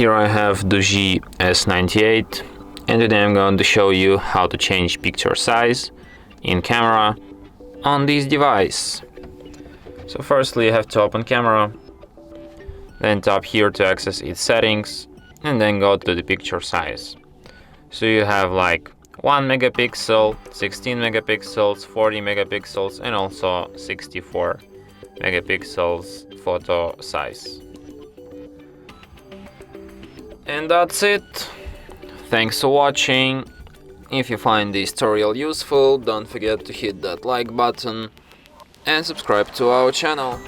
here I have Doogee S98, and today I'm going to show you how to change picture size in camera on this device. So firstly you have to open camera, then tap here to access its settings, and then go to the picture size. So you have like 1 megapixel, 16 megapixels, 40 megapixels, and also 64 megapixels photo size. And that's it. Thanks for watching. If you find this tutorial useful, don't forget to hit that like button and subscribe to our channel.